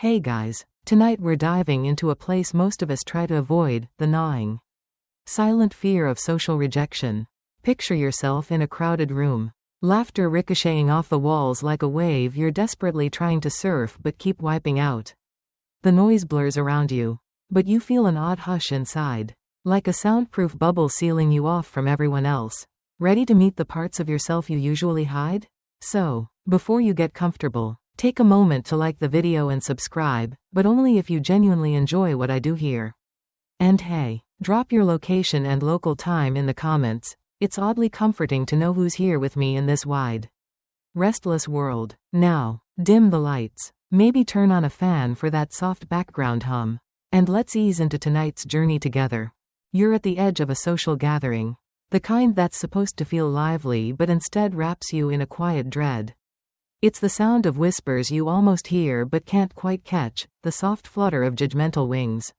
Hey guys, tonight we're diving into a place most of us try to avoid, the gnawing, silent fear of social rejection. Picture yourself in a crowded room. Laughter ricocheting off the walls like a wave you're desperately trying to surf but keep wiping out. The noise blurs around you, but you feel an odd hush inside, like a soundproof bubble sealing you off from everyone else. Ready to meet the parts of yourself you usually hide? So, before you get comfortable, take a moment to like the video and subscribe, but only if you genuinely enjoy what I do here. And hey, drop your location and local time in the comments. It's oddly comforting to know who's here with me in this wide, restless world. Now, dim the lights. Maybe turn on a fan for that soft background hum. And let's ease into tonight's journey together. You're at the edge of a social gathering. The kind that's supposed to feel lively but instead wraps you in a quiet dread. It's the sound of whispers you almost hear but can't quite catch, the soft flutter of judgmental wings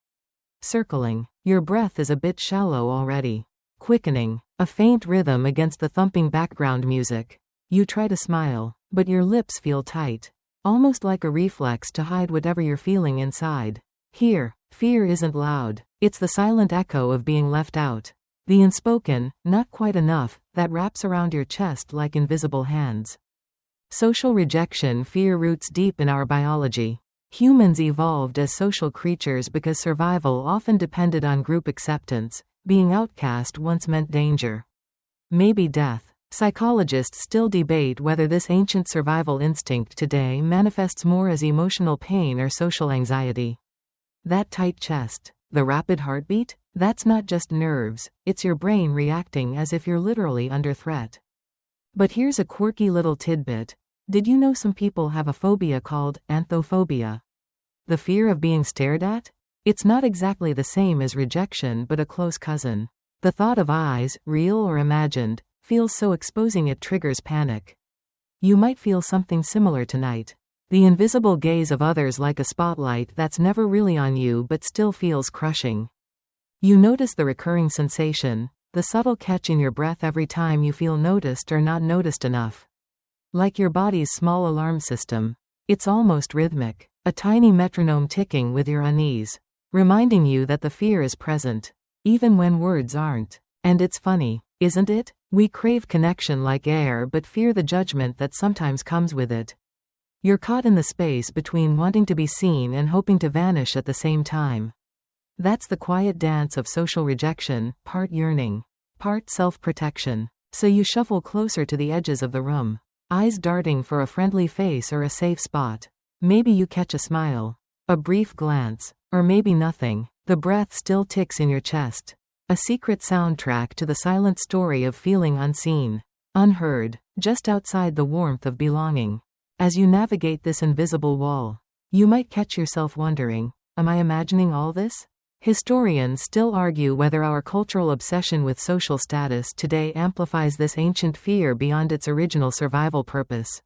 circling. Your breath is a bit shallow already. Quickening, a faint rhythm against the thumping background music. You try to smile, but your lips feel tight, almost like a reflex to hide whatever you're feeling inside. Here, fear isn't loud. It's the silent echo of being left out. The unspoken, not quite enough, that wraps around your chest like invisible hands. Social rejection fear roots deep in our biology. Humans evolved as social creatures because survival often depended on group acceptance. Being outcast once meant danger, maybe death. Psychologists still debate whether this ancient survival instinct today manifests more as emotional pain or social anxiety. That tight chest, the rapid heartbeat, that's not just nerves, it's your brain reacting as if you're literally under threat. But here's a quirky little tidbit. Did you know some people have a phobia called anthophobia? The fear of being stared at? It's not exactly the same as rejection but a close cousin. The thought of eyes, real or imagined, feels so exposing it triggers panic. You might feel something similar tonight. The invisible gaze of others like a spotlight that's never really on you but still feels crushing. You notice the recurring sensation, the subtle catch in your breath every time you feel noticed or not noticed enough. Like your body's small alarm system. It's almost rhythmic, a tiny metronome ticking with your unease, reminding you that the fear is present, even when words aren't. And it's funny, isn't it? We crave connection like air but fear the judgment that sometimes comes with it. You're caught in the space between wanting to be seen and hoping to vanish at the same time. That's the quiet dance of social rejection, part yearning, part self-protection. So you shuffle closer to the edges of the room, eyes darting for a friendly face or a safe spot. Maybe you catch a smile, a brief glance, or maybe nothing. The breath still ticks in your chest, a secret soundtrack to the silent story of feeling unseen, unheard, just outside the warmth of belonging. As you navigate this invisible wall, you might catch yourself wondering, am I imagining all this? Historians still argue whether our cultural obsession with social status today amplifies this ancient fear beyond its original survival purpose.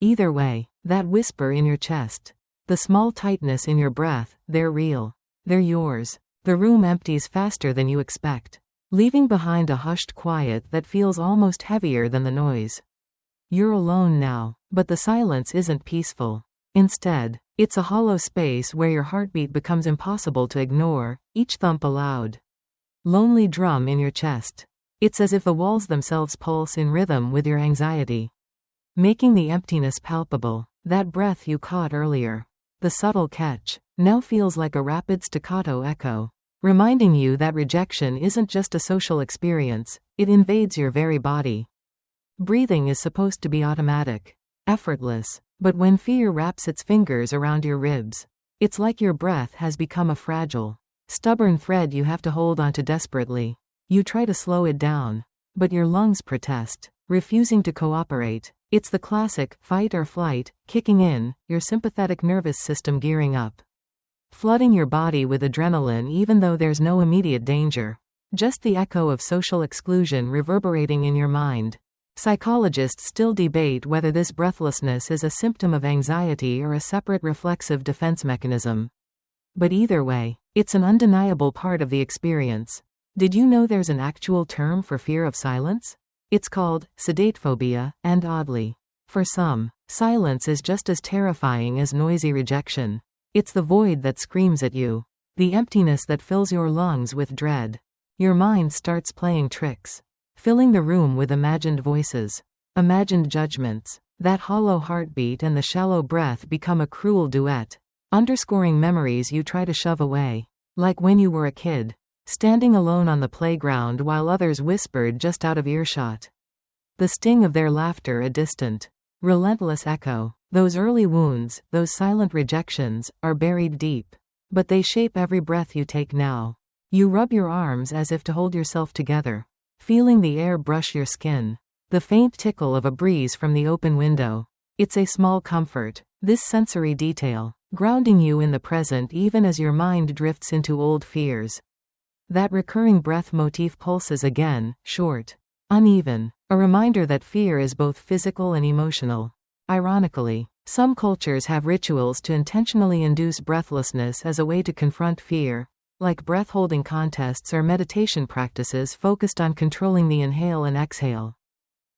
Either way, that whisper in your chest, the small tightness in your breath, they're real. They're yours. The room empties faster than you expect, leaving behind a hushed quiet that feels almost heavier than the noise. You're alone now, but the silence isn't peaceful. Instead, it's a hollow space where your heartbeat becomes impossible to ignore, each thump a loud, lonely drum in your chest. It's as if the walls themselves pulse in rhythm with your anxiety, making the emptiness palpable. That breath you caught earlier, the subtle catch, now feels like a rapid staccato echo, reminding you that rejection isn't just a social experience, it invades your very body. Breathing is supposed to be automatic, effortless, but when fear wraps its fingers around your ribs, it's like your breath has become a fragile, stubborn thread you have to hold onto desperately. You try to slow it down, but your lungs protest, refusing to cooperate. It's the classic fight or flight kicking in, your sympathetic nervous system gearing up, flooding your body with adrenaline even though there's no immediate danger. Just the echo of social exclusion reverberating in your mind. Psychologists still debate whether this breathlessness is a symptom of anxiety or a separate reflexive defense mechanism. But either way, it's an undeniable part of the experience. Did you know there's an actual term for fear of silence? It's called sedatephobia, and oddly, for some, silence is just as terrifying as noisy rejection. It's the void that screams at you. The emptiness that fills your lungs with dread. Your mind starts playing tricks, filling the room with imagined voices, imagined judgments. That hollow heartbeat and the shallow breath become a cruel duet, underscoring memories you try to shove away. Like when you were a kid, standing alone on the playground while others whispered just out of earshot. The sting of their laughter a distant, relentless echo. Those early wounds, those silent rejections, are buried deep. But they shape every breath you take now. You rub your arms as if to hold yourself together, feeling the air brush your skin. The faint tickle of a breeze from the open window. It's a small comfort, this sensory detail, grounding you in the present even as your mind drifts into old fears. That recurring breath motif pulses again, short, uneven, a reminder that fear is both physical and emotional. Ironically, some cultures have rituals to intentionally induce breathlessness as a way to confront fear, like breath-holding contests or meditation practices focused on controlling the inhale and exhale.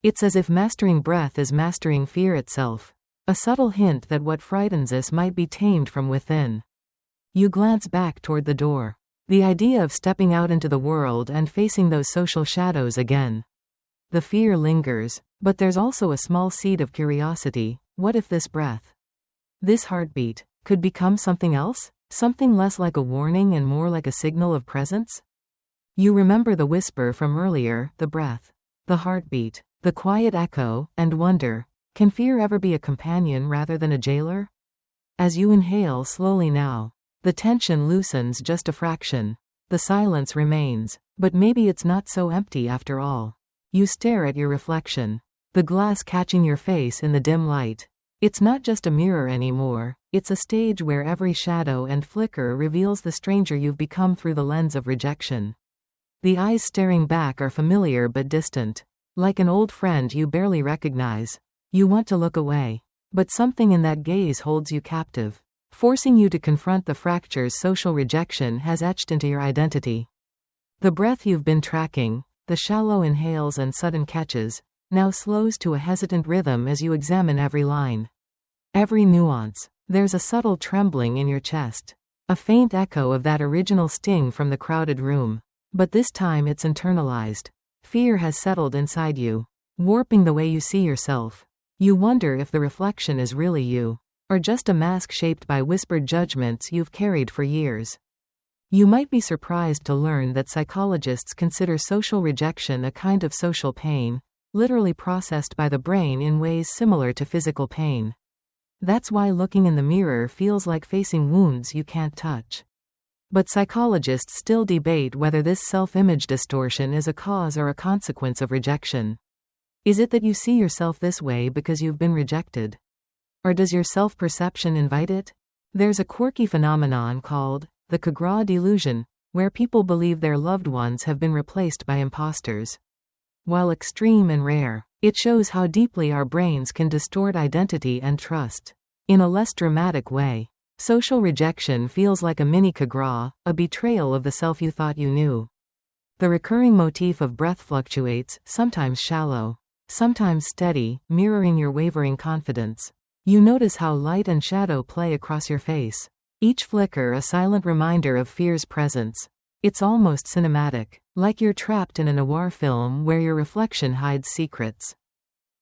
It's as if mastering breath is mastering fear itself, a subtle hint that what frightens us might be tamed from within. You glance back toward the door. The idea of stepping out into the world and facing those social shadows again. The fear lingers, but there's also a small seed of curiosity. What if this breath, this heartbeat, could become something else? Something less like a warning and more like a signal of presence? You remember the whisper from earlier, the breath, the heartbeat, the quiet echo, and wonder, can fear ever be a companion rather than a jailer? As you inhale slowly now, the tension loosens just a fraction. The silence remains, but maybe it's not so empty after all. You stare at your reflection, the glass catching your face in the dim light. It's not just a mirror anymore, it's a stage where every shadow and flicker reveals the stranger you've become through the lens of rejection. The eyes staring back are familiar but distant, like an old friend you barely recognize. You want to look away, but something in that gaze holds you captive, forcing you to confront the fractures social rejection has etched into your identity. The breath you've been tracking, the shallow inhales and sudden catches, now slows to a hesitant rhythm as you examine every line. Every nuance. There's a subtle trembling in your chest. A faint echo of that original sting from the crowded room. But this time it's internalized. Fear has settled inside you, warping the way you see yourself. You wonder if the reflection is really you, or just a mask shaped by whispered judgments you've carried for years. You might be surprised to learn that psychologists consider social rejection a kind of social pain, literally processed by the brain in ways similar to physical pain. That's why looking in the mirror feels like facing wounds you can't touch. But psychologists still debate whether this self-image distortion is a cause or a consequence of rejection. Is it that you see yourself this way because you've been rejected? Or does your self-perception invite it? There's a quirky phenomenon called the Kagra delusion, where people believe their loved ones have been replaced by imposters. While extreme and rare, it shows how deeply our brains can distort identity and trust. In a less dramatic way, social rejection feels like a mini Kagra, a betrayal of the self you thought you knew. The recurring motif of breath fluctuates, sometimes shallow, sometimes steady, mirroring your wavering confidence. You notice how light and shadow play across your face. Each flicker a silent reminder of fear's presence. It's almost cinematic, like you're trapped in a noir film where your reflection hides secrets.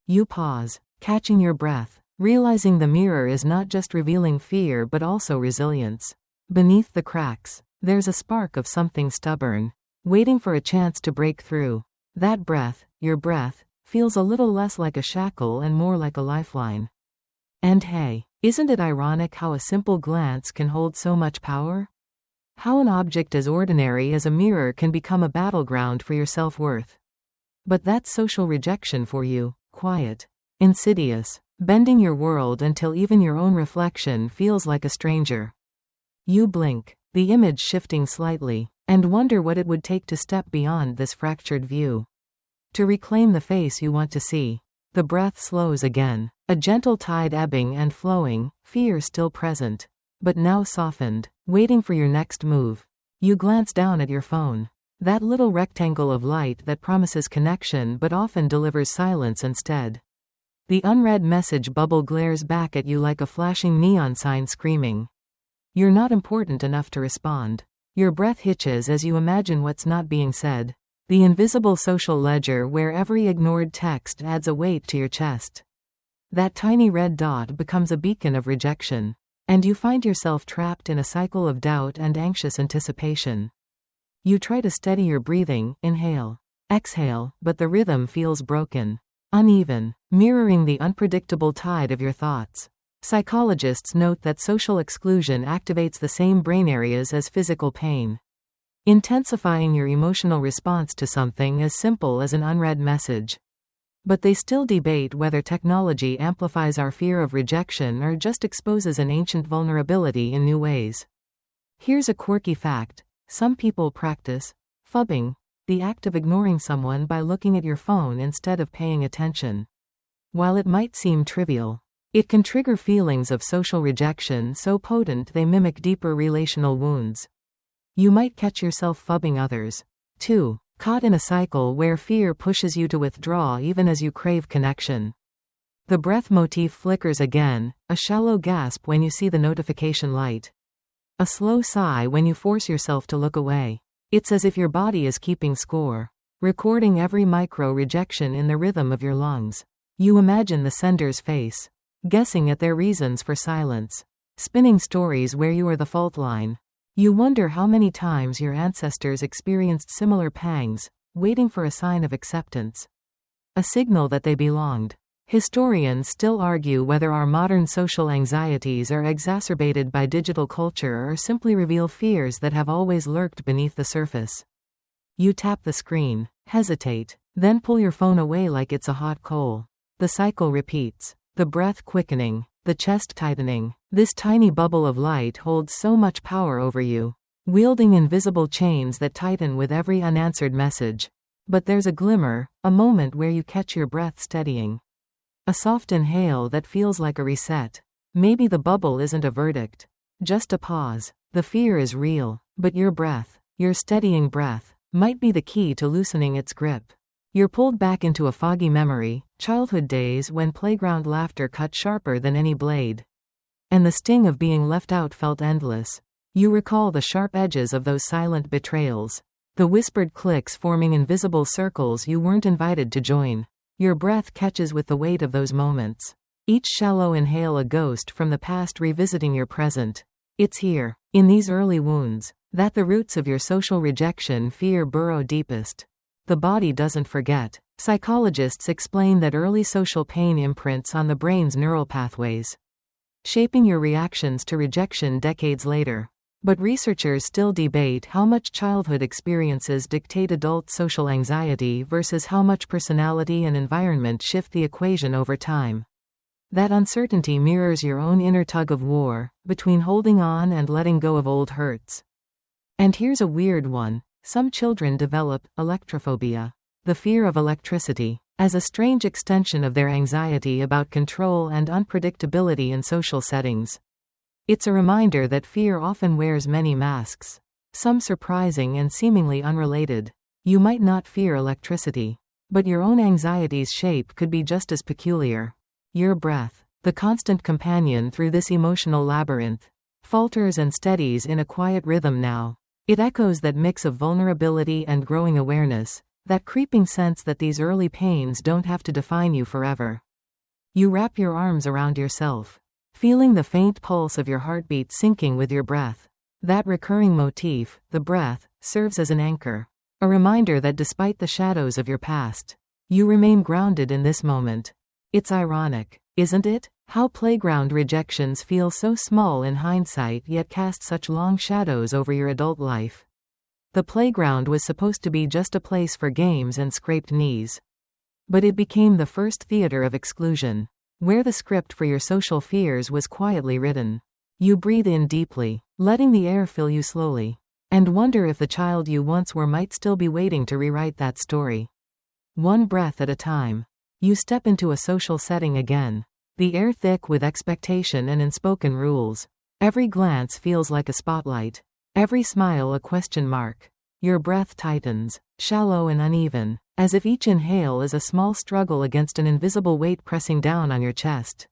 You pause, catching your breath, realizing the mirror is not just revealing fear but also resilience. Beneath the cracks, there's a spark of something stubborn, waiting for a chance to break through. That breath, your breath, feels a little less like a shackle and more like a lifeline. And hey, isn't it ironic how a simple glance can hold so much power? How an object as ordinary as a mirror can become a battleground for your self-worth. But that's social rejection for you, quiet, insidious, bending your world until even your own reflection feels like a stranger. You blink, the image shifting slightly, and wonder what it would take to step beyond this fractured view. To reclaim the face you want to see. The breath slows again, a gentle tide ebbing and flowing, fear still present, but now softened, waiting for your next move. You glance down at your phone. That little rectangle of light that promises connection but often delivers silence instead. The unread message bubble glares back at you like a flashing neon sign screaming. You're not important enough to respond. Your breath hitches as you imagine what's not being said. The invisible social ledger where every ignored text adds a weight to your chest. That tiny red dot becomes a beacon of rejection. And you find yourself trapped in a cycle of doubt and anxious anticipation. You try to steady your breathing, inhale, exhale, but the rhythm feels broken, uneven, mirroring the unpredictable tide of your thoughts. Psychologists note that social exclusion activates the same brain areas as physical pain, intensifying your emotional response to something as simple as an unread message. But they still debate whether technology amplifies our fear of rejection or just exposes an ancient vulnerability in new ways. Here's a quirky fact. Some people practice phubbing, the act of ignoring someone by looking at your phone instead of paying attention. While it might seem trivial, it can trigger feelings of social rejection so potent they mimic deeper relational wounds. You might catch yourself phubbing others, too, caught in a cycle where fear pushes you to withdraw even as you crave connection. The breath motif flickers again, a shallow gasp when you see the notification light. A slow sigh when you force yourself to look away. It's as if your body is keeping score, recording every micro-rejection in the rhythm of your lungs. You imagine the sender's face, guessing at their reasons for silence, spinning stories where you are the fault line. You wonder how many times your ancestors experienced similar pangs, waiting for a sign of acceptance, a signal that they belonged. Historians still argue whether our modern social anxieties are exacerbated by digital culture or simply reveal fears that have always lurked beneath the surface. You tap the screen, hesitate, then pull your phone away like it's a hot coal. The cycle repeats, the breath quickening, the chest tightening. This tiny bubble of light holds so much power over you, wielding invisible chains that tighten with every unanswered message. But there's a glimmer, a moment where you catch your breath steadying. A soft inhale that feels like a reset. Maybe the bubble isn't a verdict, just a pause. The fear is real, but your breath, your steadying breath, might be the key to loosening its grip. You're pulled back into a foggy memory, childhood days when playground laughter cut sharper than any blade. And the sting of being left out felt endless. You recall the sharp edges of those silent betrayals, the whispered clicks forming invisible circles you weren't invited to join. Your breath catches with the weight of those moments. Each shallow inhale a ghost from the past revisiting your present. It's here, in these early wounds, that the roots of your social rejection fear burrow deepest. The body doesn't forget. Psychologists explain that early social pain imprints on the brain's neural pathways, shaping your reactions to rejection decades later. But researchers still debate how much childhood experiences dictate adult social anxiety versus how much personality and environment shift the equation over time. That uncertainty mirrors your own inner tug-of-war, between holding on and letting go of old hurts. And here's a weird one. Some children develop electrophobia, the fear of electricity, as a strange extension of their anxiety about control and unpredictability in social settings. It's a reminder that fear often wears many masks, some surprising and seemingly unrelated. You might not fear electricity, but your own anxiety's shape could be just as peculiar. Your breath, the constant companion through this emotional labyrinth, falters and steadies in a quiet rhythm now. It echoes that mix of vulnerability and growing awareness, that creeping sense that these early pains don't have to define you forever. You wrap your arms around yourself, feeling the faint pulse of your heartbeat syncing with your breath. That recurring motif, the breath, serves as an anchor, a reminder that despite the shadows of your past, you remain grounded in this moment. It's ironic, isn't it? How playground rejections feel so small in hindsight yet cast such long shadows over your adult life. The playground was supposed to be just a place for games and scraped knees. But it became the first theater of exclusion, where the script for your social fears was quietly written. You breathe in deeply, letting the air fill you slowly, and wonder if the child you once were might still be waiting to rewrite that story. One breath at a time, you step into a social setting again. The air thick with expectation and unspoken rules. Every glance feels like a spotlight. Every smile a question mark. Your breath tightens, shallow and uneven, as if each inhale is a small struggle against an invisible weight pressing down on your chest.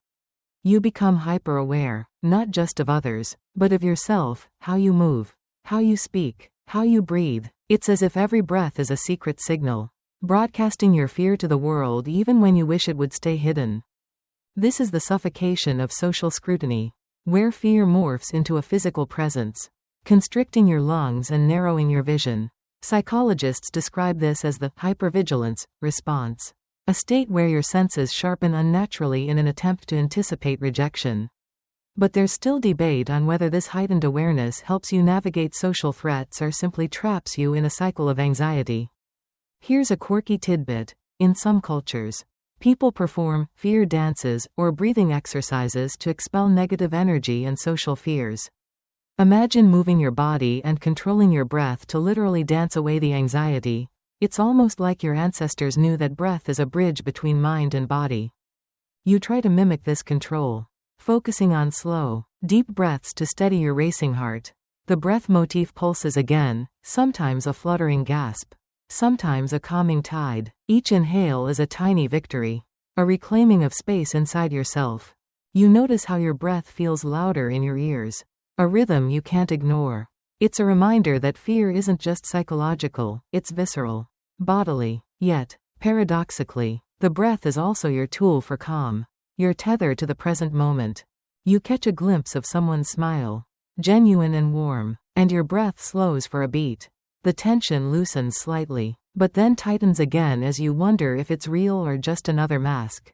You become hyper-aware, not just of others, but of yourself, how you move, how you speak, how you breathe. It's as if every breath is a secret signal, broadcasting your fear to the world even when you wish it would stay hidden. This is the suffocation of social scrutiny, where fear morphs into a physical presence, constricting your lungs and narrowing your vision. Psychologists describe this as the hypervigilance response, a state where your senses sharpen unnaturally in an attempt to anticipate rejection. But there's still debate on whether this heightened awareness helps you navigate social threats or simply traps you in a cycle of anxiety. Here's a quirky tidbit. In some cultures, people perform fear dances or breathing exercises to expel negative energy and social fears. Imagine moving your body and controlling your breath to literally dance away the anxiety. It's almost like your ancestors knew that breath is a bridge between mind and body. You try to mimic this control, focusing on slow, deep breaths to steady your racing heart. The breath motif pulses again, sometimes a fluttering gasp, sometimes a calming tide. Each inhale is a tiny victory, a reclaiming of space inside yourself. You notice how your breath feels louder in your ears, a rhythm you can't ignore. It's a reminder that fear isn't just psychological, it's visceral, bodily. Yet, paradoxically, the breath is also your tool for calm, your tether to the present moment. You catch a glimpse of someone's smile, genuine and warm, and your breath slows for a beat. The tension loosens slightly, but then tightens again as you wonder if it's real or just another mask.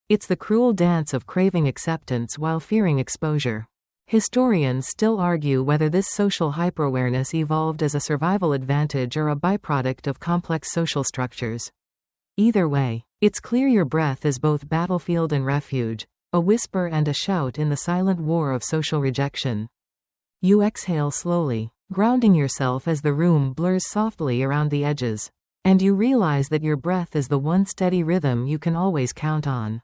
It's the cruel dance of craving acceptance while fearing exposure. Historians still argue whether this social hyperawareness evolved as a survival advantage or a byproduct of complex social structures. Either way, it's clear your breath is both battlefield and refuge, a whisper and a shout in the silent war of social rejection. You exhale slowly, grounding yourself as the room blurs softly around the edges, and you realize that your breath is the one steady rhythm you can always count on.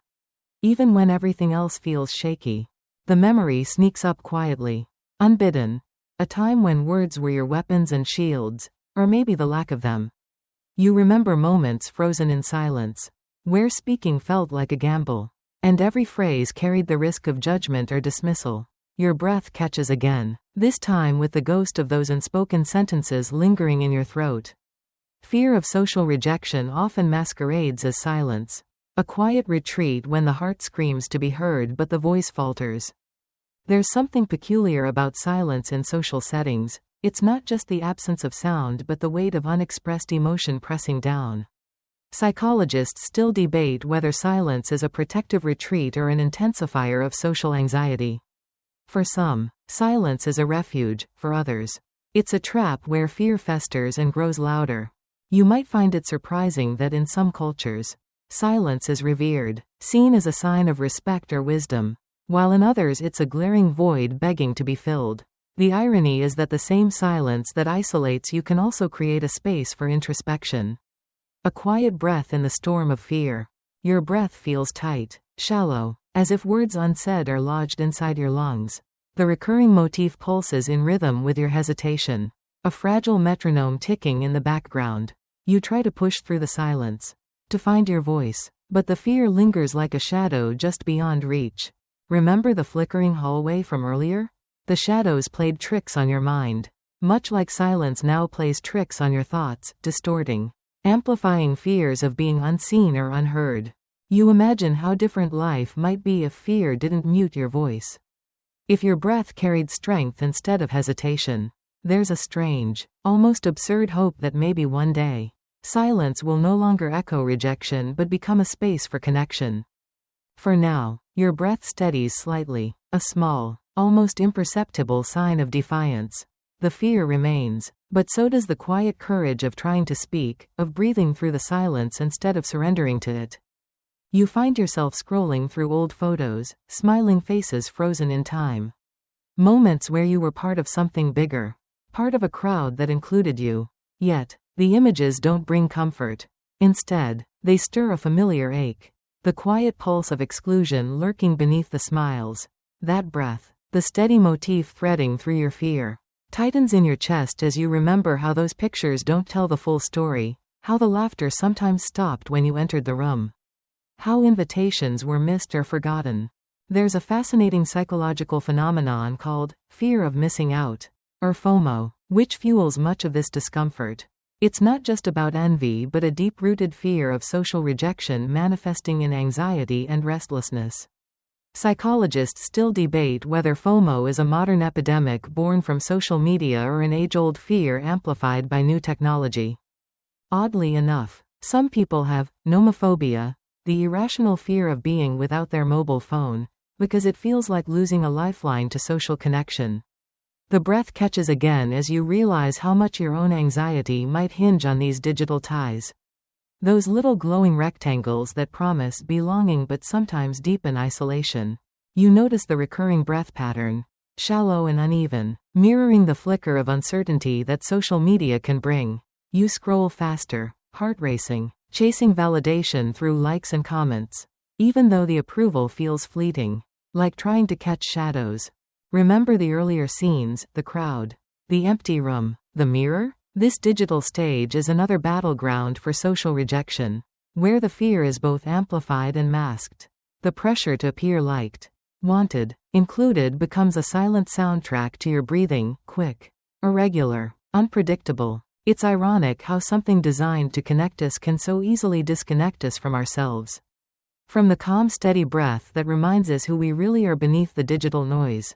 Even when everything else feels shaky, the memory sneaks up quietly, unbidden, a time when words were your weapons and shields, or maybe the lack of them. You remember moments frozen in silence, where speaking felt like a gamble, and every phrase carried the risk of judgment or dismissal. Your breath catches again, this time with the ghost of those unspoken sentences lingering in your throat. Fear of social rejection often masquerades as silence, a quiet retreat when the heart screams to be heard but the voice falters. There's something peculiar about silence in social settings. It's not just the absence of sound but the weight of unexpressed emotion pressing down. Psychologists still debate whether silence is a protective retreat or an intensifier of social anxiety. For some, silence is a refuge. For others, it's a trap where fear festers and grows louder. You might find it surprising that in some cultures, silence is revered, seen as a sign of respect or wisdom, while in others it's a glaring void begging to be filled. The irony is that the same silence that isolates you can also create a space for introspection. A quiet breath in the storm of fear. Your breath feels tight, shallow, as if words unsaid are lodged inside your lungs. The recurring motif pulses in rhythm with your hesitation, a fragile metronome ticking in the background. You try to push through the silence, to find your voice, but the fear lingers like a shadow just beyond reach. Remember the flickering hallway from earlier? The shadows played tricks on your mind, much like silence now plays tricks on your thoughts, distorting, amplifying fears of being unseen or unheard. You imagine how different life might be if fear didn't mute your voice. If your breath carried strength instead of hesitation. There's a strange, almost absurd hope that maybe one day, silence will no longer echo rejection but become a space for connection. For now, your breath steadies slightly, a small, almost imperceptible sign of defiance. The fear remains, but so does the quiet courage of trying to speak, of breathing through the silence instead of surrendering to it. You find yourself scrolling through old photos, smiling faces frozen in time. Moments where you were part of something bigger, part of a crowd that included you. Yet, the images don't bring comfort. Instead, they stir a familiar ache. The quiet pulse of exclusion lurking beneath the smiles. That breath, the steady motif threading through your fear, tightens in your chest as you remember how those pictures don't tell the full story, how the laughter sometimes stopped when you entered the room, how invitations were missed or forgotten. There's a fascinating psychological phenomenon called fear of missing out, or FOMO, which fuels much of this discomfort. It's not just about envy but a deep-rooted fear of social rejection manifesting in anxiety and restlessness. Psychologists still debate whether FOMO is a modern epidemic born from social media or an age-old fear amplified by new technology. Oddly enough, some people have nomophobia, the irrational fear of being without their mobile phone, because it feels like losing a lifeline to social connection. The breath catches again as you realize how much your own anxiety might hinge on these digital ties. Those little glowing rectangles that promise belonging but sometimes deepen isolation. You notice the recurring breath pattern, shallow and uneven, mirroring the flicker of uncertainty that social media can bring. You scroll faster, heart racing, chasing validation through likes and comments, even though the approval feels fleeting, like trying to catch shadows. Remember the earlier scenes, the crowd, the empty room, the mirror? This digital stage is another battleground for social rejection, where the fear is both amplified and masked. The pressure to appear liked, wanted, included becomes a silent soundtrack to your breathing, quick, irregular, unpredictable. It's ironic how something designed to connect us can so easily disconnect us from ourselves. From the calm, steady breath that reminds us who we really are beneath the digital noise.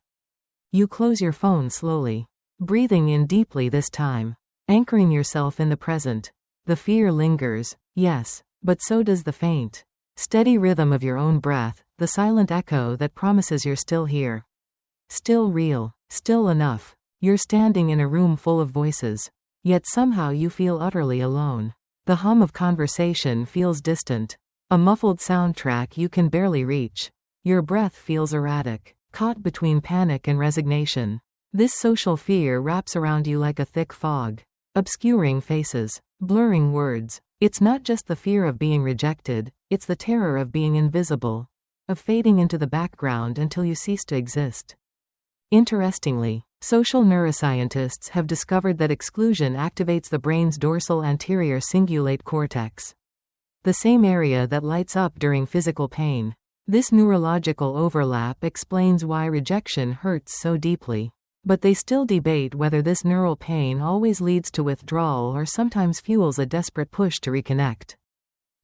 You close your phone slowly, breathing in deeply this time, anchoring yourself in the present. The fear lingers, yes, but so does the faint, steady rhythm of your own breath, the silent echo that promises you're still here. Still real, still enough. You're standing in a room full of voices, yet somehow you feel utterly alone. The hum of conversation feels distant, a muffled soundtrack you can barely reach. Your breath feels erratic, caught between panic and resignation. This social fear wraps around you like a thick fog, obscuring faces, blurring words. It's not just the fear of being rejected, it's the terror of being invisible, of fading into the background until you cease to exist. Interestingly, social neuroscientists have discovered that exclusion activates the brain's dorsal anterior cingulate cortex, the same area that lights up during physical pain. This neurological overlap explains why rejection hurts so deeply. But they still debate whether this neural pain always leads to withdrawal or sometimes fuels a desperate push to reconnect.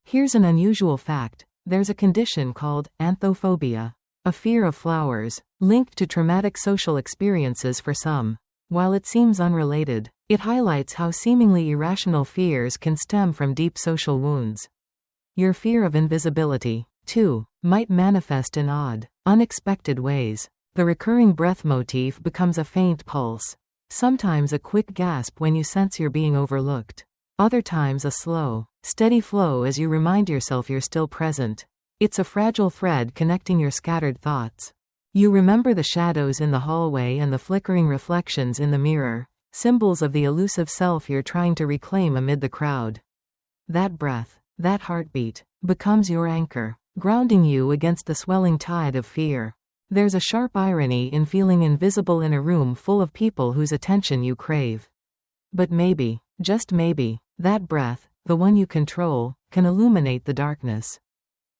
Here's an unusual fact. There's a condition called anthophobia, a fear of flowers, linked to traumatic social experiences for some. While it seems unrelated, it highlights how seemingly irrational fears can stem from deep social wounds. Your fear of invisibility, too, might manifest in odd, unexpected ways. The recurring breath motif becomes a faint pulse, sometimes a quick gasp when you sense you're being overlooked, other times a slow, steady flow as you remind yourself you're still present. It's a fragile thread connecting your scattered thoughts. You remember the shadows in the hallway and the flickering reflections in the mirror, symbols of the elusive self you're trying to reclaim amid the crowd. That breath, that heartbeat, becomes your anchor, grounding you against the swelling tide of fear. There's a sharp irony in feeling invisible in a room full of people whose attention you crave. But maybe, just maybe, that breath, the one you control, can illuminate the darkness.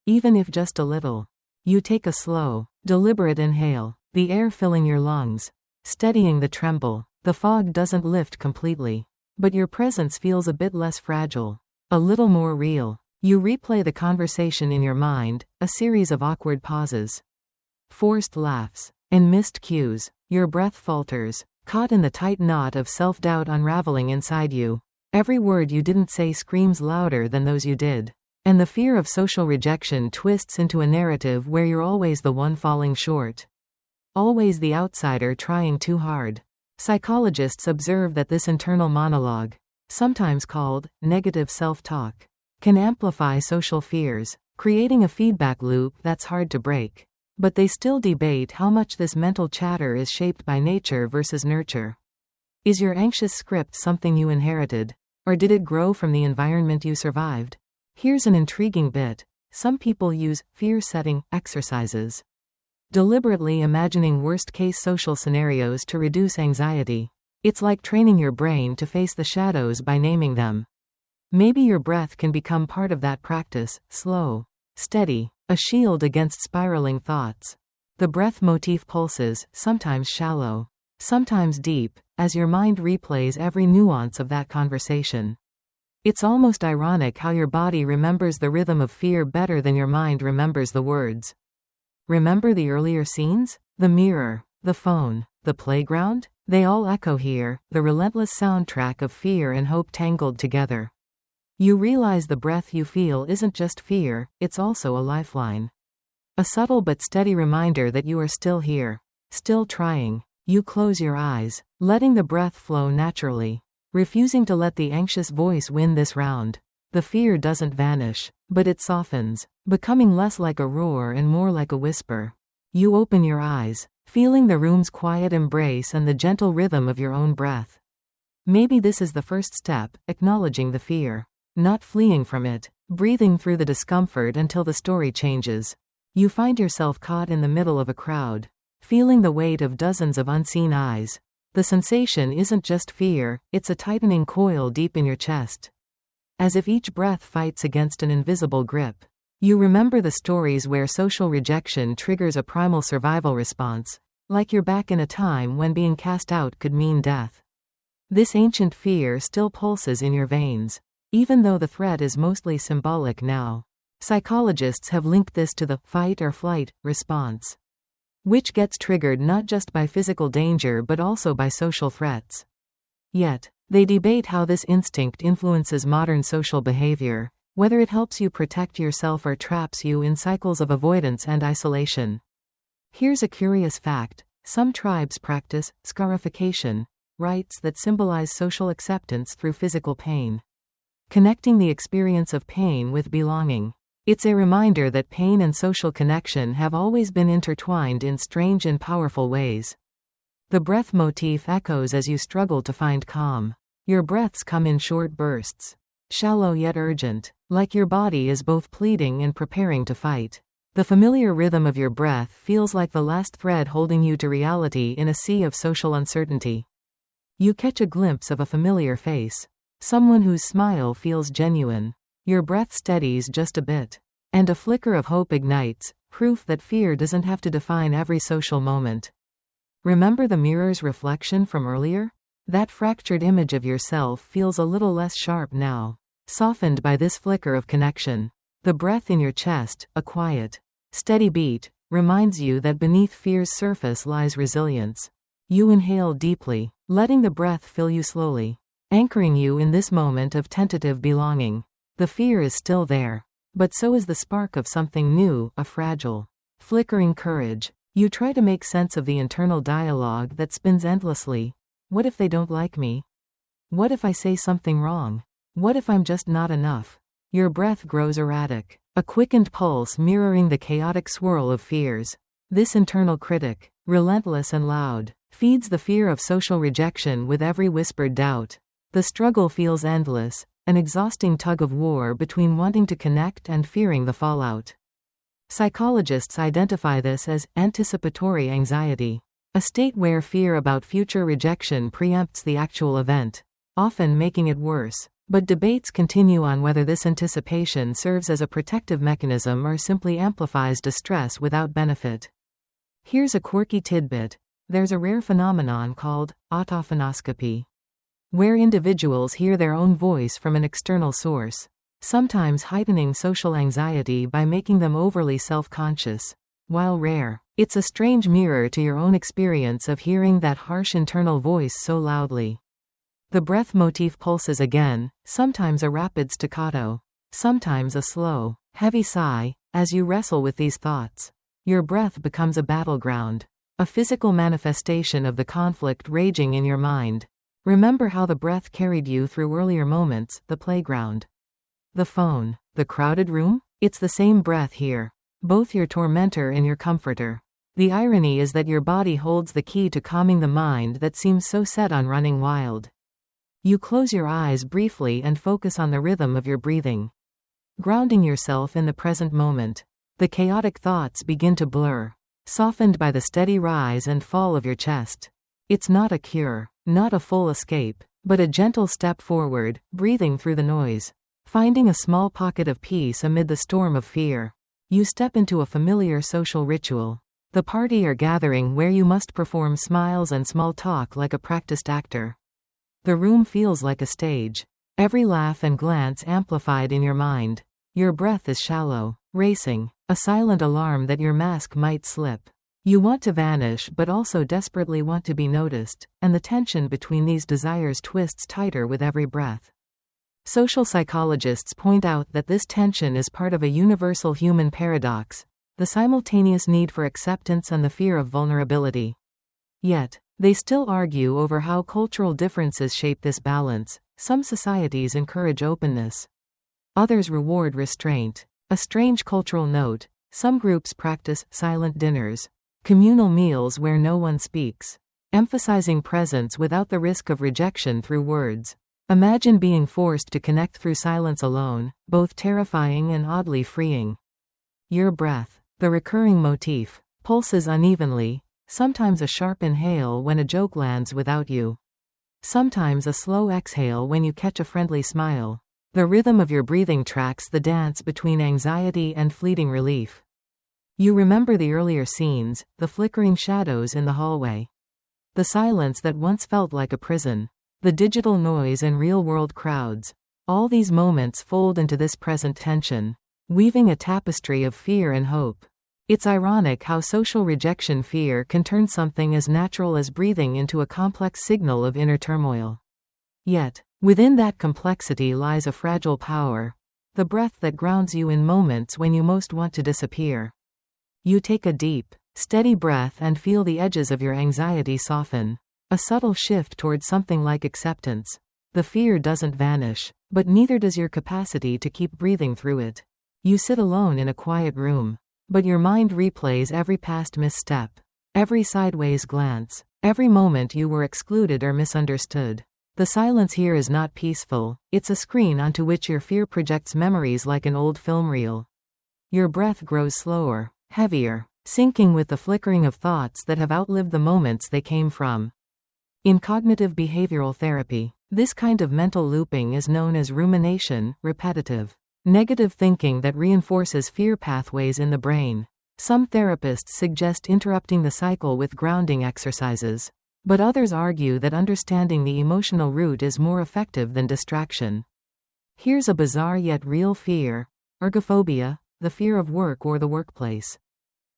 Even if just a little. You take a slow, deliberate inhale, the air filling your lungs, steadying the tremble. The fog doesn't lift completely, but your presence feels a bit less fragile, a little more real. You replay the conversation in your mind, a series of awkward pauses, forced laughs, and missed cues. Your breath falters, caught in the tight knot of self-doubt unraveling inside you. Every word you didn't say screams louder than those you did. And the fear of social rejection twists into a narrative where you're always the one falling short. Always the outsider trying too hard. Psychologists observe that this internal monologue, sometimes called negative self-talk, can amplify social fears, creating a feedback loop that's hard to break. But they still debate how much this mental chatter is shaped by nature versus nurture. Is your anxious script something you inherited, or did it grow from the environment you survived? Here's an intriguing bit. Some people use fear-setting exercises, deliberately imagining worst-case social scenarios to reduce anxiety. It's like training your brain to face the shadows by naming them. Maybe your breath can become part of that practice, slow, steady, a shield against spiraling thoughts. The breath motif pulses, sometimes shallow, sometimes deep, as your mind replays every nuance of that conversation. It's almost ironic how your body remembers the rhythm of fear better than your mind remembers the words. Remember the earlier scenes? The mirror, the phone, the playground? They all echo here, the relentless soundtrack of fear and hope tangled together. You realize the breath you feel isn't just fear, it's also a lifeline. A subtle but steady reminder that you are still here, still trying. You close your eyes, letting the breath flow naturally, refusing to let the anxious voice win this round. The fear doesn't vanish, but it softens, becoming less like a roar and more like a whisper. You open your eyes, feeling the room's quiet embrace and the gentle rhythm of your own breath. Maybe this is the first step, acknowledging the fear. Not fleeing from it, breathing through the discomfort until the story changes. You find yourself caught in the middle of a crowd, feeling the weight of dozens of unseen eyes. The sensation isn't just fear, it's a tightening coil deep in your chest. As if each breath fights against an invisible grip. You remember the stories where social rejection triggers a primal survival response, like you're back in a time when being cast out could mean death. This ancient fear still pulses in your veins, even though the threat is mostly symbolic now. Psychologists have linked this to the fight or flight response, which gets triggered not just by physical danger but also by social threats. Yet, they debate how this instinct influences modern social behavior, whether it helps you protect yourself or traps you in cycles of avoidance and isolation. Here's a curious fact: some tribes practice scarification, rites that symbolize social acceptance through physical pain, connecting the experience of pain with belonging. It's a reminder that pain and social connection have always been intertwined in strange and powerful ways. The breath motif echoes as you struggle to find calm. Your breaths come in short bursts, shallow yet urgent, like your body is both pleading and preparing to fight. The familiar rhythm of your breath feels like the last thread holding you to reality in a sea of social uncertainty. You catch a glimpse of a familiar face, someone whose smile feels genuine. Your breath steadies just a bit, and a flicker of hope ignites, proof that fear doesn't have to define every social moment. Remember the mirror's reflection from earlier? That fractured image of yourself feels a little less sharp now, softened by this flicker of connection. The breath in your chest, a quiet, steady beat, reminds you that beneath fear's surface lies resilience. You inhale deeply, letting the breath fill you slowly, anchoring you in this moment of tentative belonging. The fear is still there, but so is the spark of something new, a fragile, flickering courage. You try to make sense of the internal dialogue that spins endlessly. What if they don't like me? What if I say something wrong? What if I'm just not enough? Your breath grows erratic, a quickened pulse mirroring the chaotic swirl of fears. This internal critic, relentless and loud, feeds the fear of social rejection with every whispered doubt. The struggle feels endless, an exhausting tug-of-war between wanting to connect and fearing the fallout. Psychologists identify this as anticipatory anxiety, a state where fear about future rejection preempts the actual event, often making it worse. But debates continue on whether this anticipation serves as a protective mechanism or simply amplifies distress without benefit. Here's a quirky tidbit: there's a rare phenomenon called autophonoscopy, where individuals hear their own voice from an external source, sometimes heightening social anxiety by making them overly self-conscious. While rare, it's a strange mirror to your own experience of hearing that harsh internal voice so loudly. The breath motif pulses again, sometimes a rapid staccato, sometimes a slow, heavy sigh. As you wrestle with these thoughts, your breath becomes a battleground, a physical manifestation of the conflict raging in your mind. Remember how the breath carried you through earlier moments, the playground, the phone, the crowded room? It's the same breath here, both your tormentor and your comforter. The irony is that your body holds the key to calming the mind that seems so set on running wild. You close your eyes briefly and focus on the rhythm of your breathing, grounding yourself in the present moment. The chaotic thoughts begin to blur, softened by the steady rise and fall of your chest. It's not a cure, not a full escape, but a gentle step forward, breathing through the noise, finding a small pocket of peace amid the storm of fear. You step into a familiar social ritual, The party or gathering where you must perform smiles and small talk like a practiced actor. The room feels like a stage. Every laugh and glance amplified in your mind. Your breath is shallow, racing, a silent alarm that your mask might slip. You want to vanish but also desperately want to be noticed, and the tension between these desires twists tighter with every breath. Social psychologists point out that this tension is part of a universal human paradox, the simultaneous need for acceptance and the fear of vulnerability. Yet, they still argue over how cultural differences shape this balance. Some societies encourage openness. Others reward restraint. A strange cultural note: some groups practice silent dinners, communal meals where no one speaks, emphasizing presence without the risk of rejection through words. Imagine being forced to connect through silence alone, both terrifying and oddly freeing. Your breath, the recurring motif, pulses unevenly, sometimes a sharp inhale when a joke lands without you. Sometimes a slow exhale when you catch a friendly smile. The rhythm of your breathing tracks the dance between anxiety and fleeting relief. You remember the earlier scenes, the flickering shadows in the hallway. The silence that once felt like a prison. The digital noise and real-world crowds. All these moments fold into this present tension, weaving a tapestry of fear and hope. It's ironic how social rejection fear can turn something as natural as breathing into a complex signal of inner turmoil. Yet, within that complexity lies a fragile power, the breath that grounds you in moments when you most want to disappear. You take a deep, steady breath and feel the edges of your anxiety soften. A subtle shift towards something like acceptance. The fear doesn't vanish, but neither does your capacity to keep breathing through it. You sit alone in a quiet room, but your mind replays every past misstep, every sideways glance, every moment you were excluded or misunderstood. The silence here is not peaceful, it's a screen onto which your fear projects memories like an old film reel. Your breath grows slower, heavier, sinking with the flickering of thoughts that have outlived the moments they came from. In cognitive behavioral therapy, this kind of mental looping is known as rumination, repetitive, negative thinking that reinforces fear pathways in the brain. Some therapists suggest interrupting the cycle with grounding exercises, but others argue that understanding the emotional root is more effective than distraction. Here's a bizarre yet real fear: ergophobia, the fear of work or the workplace.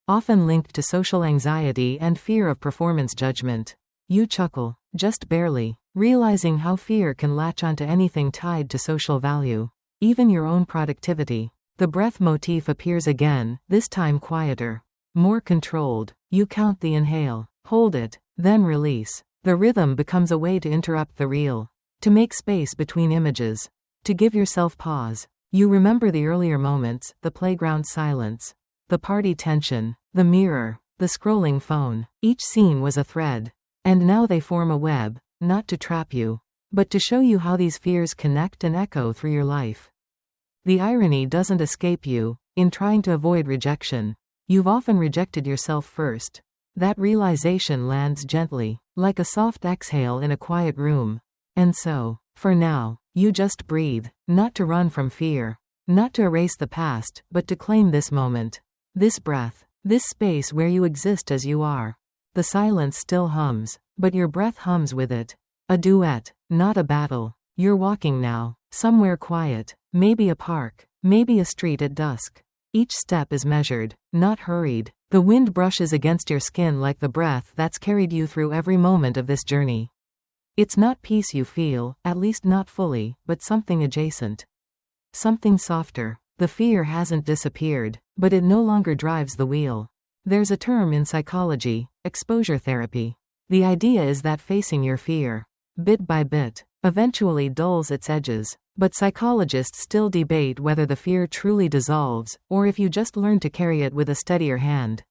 Often linked to social anxiety and fear of performance judgment. You chuckle, just barely, realizing how fear can latch onto anything tied to social value, even your own productivity. The breath motif appears again, this time quieter, more controlled. You count the inhale, hold it, then release. The rhythm becomes a way to interrupt the reel, to make space between images, to give yourself pause. You remember the earlier moments, the playground silence, the party tension, the mirror, the scrolling phone. Each scene was a thread. And now they form a web, not to trap you, but to show you how these fears connect and echo through your life. The irony doesn't escape you. In trying to avoid rejection, you've often rejected yourself first. That realization lands gently, like a soft exhale in a quiet room. And so, for now, you just breathe, not to run from fear, not to erase the past, but to claim this moment, this breath, this space where you exist as you are. The silence still hums, but your breath hums with it. A duet, not a battle. You're walking now, somewhere quiet, maybe a park, maybe a street at dusk. Each step is measured, not hurried. The wind brushes against your skin like the breath that's carried you through every moment of this journey. It's not peace you feel, at least not fully, but something adjacent. Something softer. The fear hasn't disappeared, but it no longer drives the wheel. There's a term in psychology, exposure therapy. The idea is that facing your fear, bit by bit, eventually dulls its edges. But psychologists still debate whether the fear truly dissolves, or if you just learn to carry it with a steadier hand.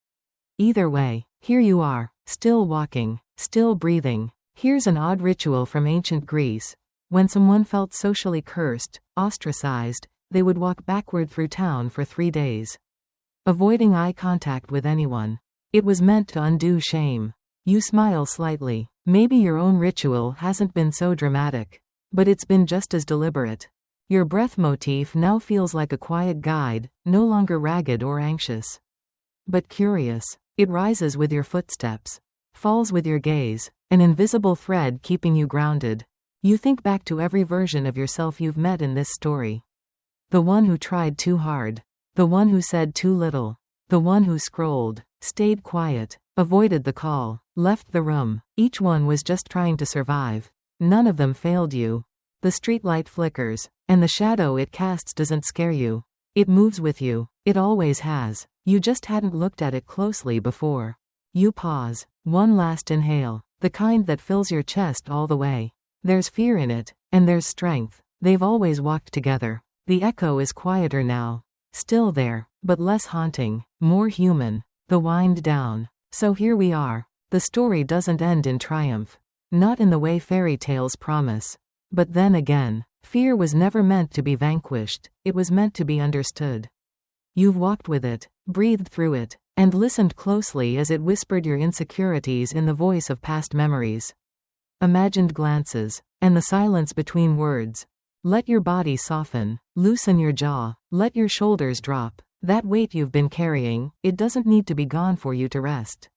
Either way, here you are, still walking, still breathing. Here's an odd ritual from ancient Greece. When someone felt socially cursed, ostracized, they would walk backward through town for 3 days, avoiding eye contact with anyone. It was meant to undo shame. You smile slightly. Maybe your own ritual hasn't been so dramatic, but it's been just as deliberate. Your breath motif now feels like a quiet guide, no longer ragged or anxious, but curious. It rises with your footsteps, falls with your gaze, an invisible thread keeping you grounded. You think back to every version of yourself you've met in this story. The one who tried too hard. The one who said too little. The one who scrolled, stayed quiet, avoided the call, left the room. Each one was just trying to survive. None of them failed you. The streetlight flickers, and the shadow it casts doesn't scare you. It moves with you. It always has. You just hadn't looked at it closely before. You pause. One last inhale, the kind that fills your chest all the way. There's fear in it, and there's strength. They've always walked together. The echo is quieter now. Still there, but less haunting, more human. The wind down. So here we are. The story doesn't end in triumph. Not in the way fairy tales promise. But then again, fear was never meant to be vanquished, it was meant to be understood. You've walked with it, breathed through it, and listened closely as it whispered your insecurities in the voice of past memories. Imagined glances, and the silence between words. Let your body soften, loosen your jaw, let your shoulders drop. That weight you've been carrying, it doesn't need to be gone for you to rest.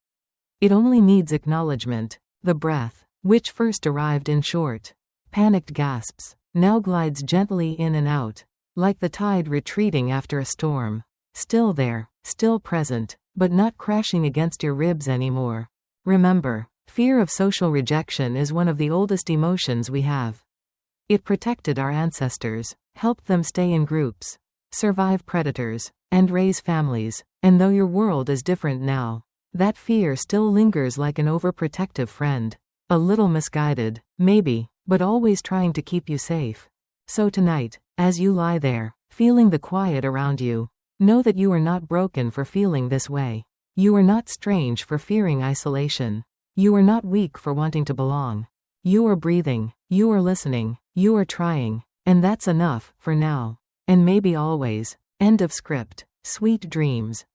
It only needs acknowledgement. The breath, which first arrived in short, panicked gasps, now glides gently in and out, like the tide retreating after a storm. Still there, still present, but not crashing against your ribs anymore. Remember, fear of social rejection is one of the oldest emotions we have. It protected our ancestors, helped them stay in groups, survive predators, and raise families. And though your world is different now, that fear still lingers like an overprotective friend. A little misguided, maybe, but always trying to keep you safe. So tonight, as you lie there, feeling the quiet around you, know that you are not broken for feeling this way. You are not strange for fearing isolation. You are not weak for wanting to belong. You are breathing, you are listening, you are trying, and that's enough, for now. And maybe always. End of script. Sweet dreams.